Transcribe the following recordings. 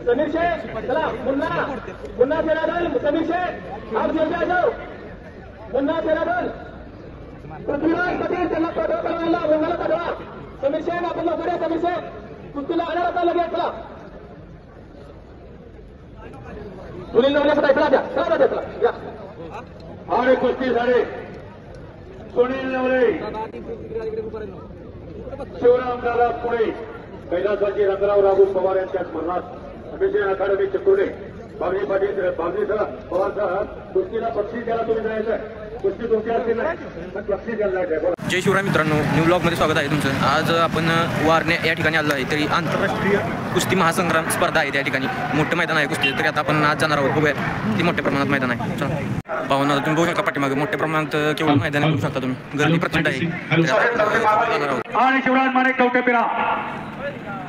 समीर शेख चला मुन्ना सेनादल समीर शेख आप जल्दी आ जाओ मुन्ना सेनादल पृथ्वीराज पटेल त्यांना पाठवा करायला मुन्नाला पाठवा समीर शेख आपण लवकर या समीर शेख कुस्तीला आला होता लगेच चला सुनील नवले चला द्या या आणि कुस्ती झाली सुनील नवले शिवरामदादा पुणे कैलासवासी रंगराव राघू पवार यांच्या स्मरणात अभिषेक अकादमी चिकोडे बाबजी पाटील बाबजीसह पवारसह कुस्तीला बक्षीस द्यायला तुम्ही जायचं कुस्ती तुमची असतील नाही बक्षीस द्यायला जायचं. जय शिवराय मित्रांनो, न्यू ब्लॉगमध्ये स्वागत आहे तुमचं. आज आपण वारणे या ठिकाणी आलो आहे. तरी आंतरराष्ट्रीय कुस्ती महासंग्राम स्पर्धा आहे त्या ठिकाणी. मोठं मैदान आहे कुस्ती. तरी आता आपण आज जाणार आहोत. बघूया ती मोठ्या प्रमाणात मैदान आहे. चला पाहून तुम्ही बघू शकता पाठीमागे मोठ्या प्रमाणात केवढं मैदान बघू शकता तुम्ही. गर्दी प्रचंड आहे. आणि शिवराज माने कवटेपिरा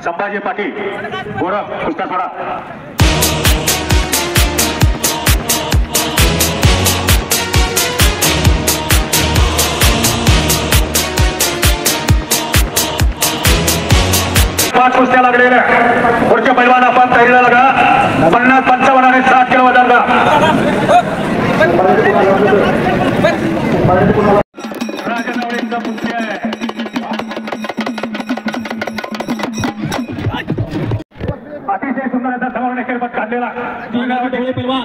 संभाजी पाटील गोरख कुस्ता सोडा. पाच कुस्त्या लागलेल्या पुढच्या पैलवान आपण तयारीला लागा. 50-55 आणि 60 किलो वजन का राजनवळींचा कुस्ती आहे. अतिशय सुंदर असा समोर खेळपट काढलेला पैलवान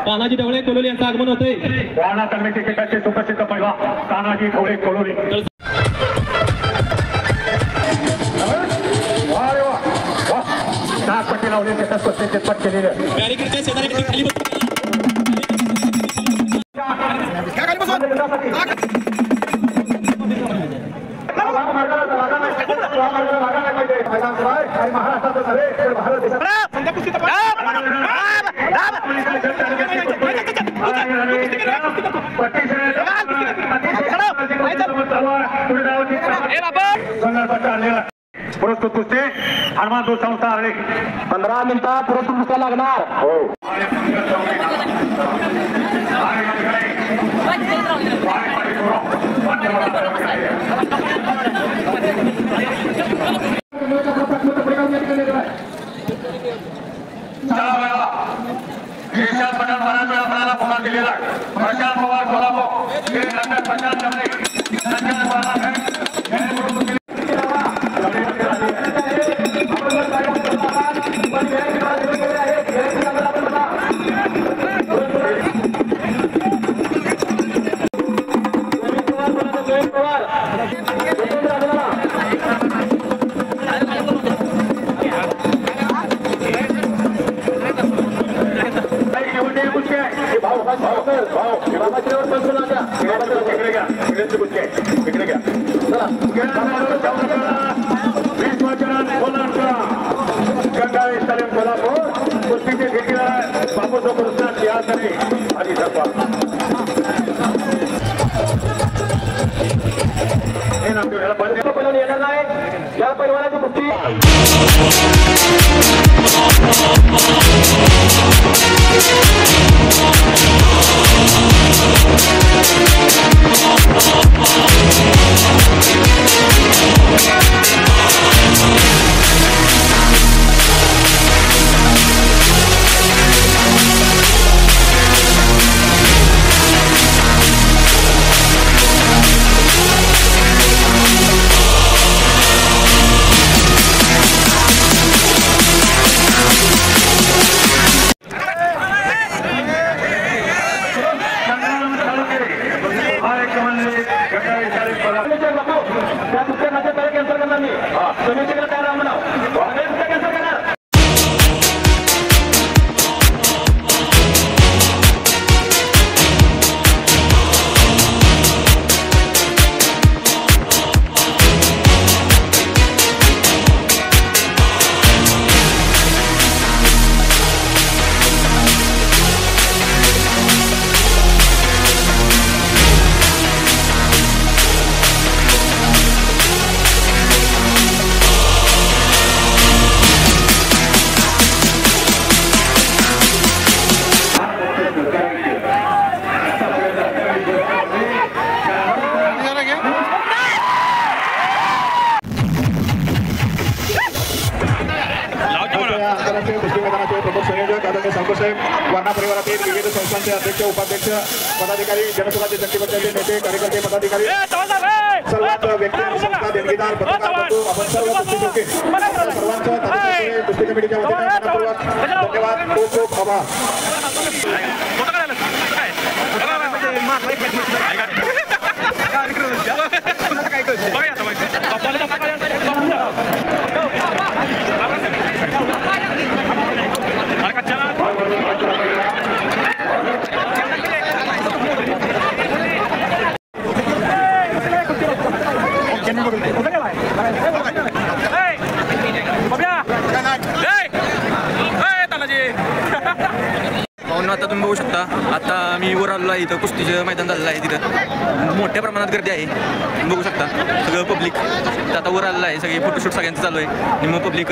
तानाजी ढवळे कोलोली यांचं आगमन होतंय. वारणा कमिटी क्रिकेटचे सुप्रसिद्ध पैलवान तानाजी ढवळे कोलोली. पट्टी लावली त्याच्यात पत्ते पट केलेले पुरस्कृत कुस्ती हनुमान दूध संस्था आले. 15 मिनिटं पुरस्कृत कुस्त्या लागणार. हो प्रशांत पटेल बऱ्याच वेळा आपल्याला पुन्हा दिलेला. प्रशांत पवार कोल्हापूर कुस्तीचे ठेकेदार बापूचा पुरस्कार सिंहासने आणि धर्मा हे नाम येणार नाही. या पैलवानाची कुस्ती प्रमुख संयोजक आदरणीय सावकारसाहेब, वारणा परिवारातील विविध संस्थांचे अध्यक्ष, उपाध्यक्ष, पदाधिकारी, जनसुराज्य जनतेचे नेते, कार्यकर्ते, पदाधिकारी, सर्वात व्यक्ती आणि संस्था, देणगीदार, पत्रकार बंधू, आपण सर्व कुस्ती जोखे सर्वांचं तालुक्याचे कुस्ती कमिटीच्या वतीने मनपूर्वक धन्यवाद, खूप खूप आभार. आता तुम्ही बघू शकता, आता मी वर आलेलो आहे. इथं कुस्तीचं मैदान झालेलं आहे. तिथं मोठ्या प्रमाणात गर्दी आहे. तुम्ही बघू शकता सगळं पब्लिक आता वर आलेलं आहे. सगळे फोटोशूट सगळ्यांचं चालू आहे. आणि मग पब्लिक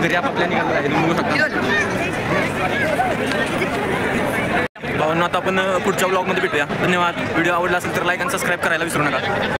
घरी आपापल्या निघालेलं आहे. तुम्ही बघू शकता. भावांनो, आता आपण पुढच्या ब्लॉगमध्ये भेटूया. धन्यवाद. व्हिडिओ आवडला असेल तर लाईक आणि सबस्क्राईब करायला विसरू नका.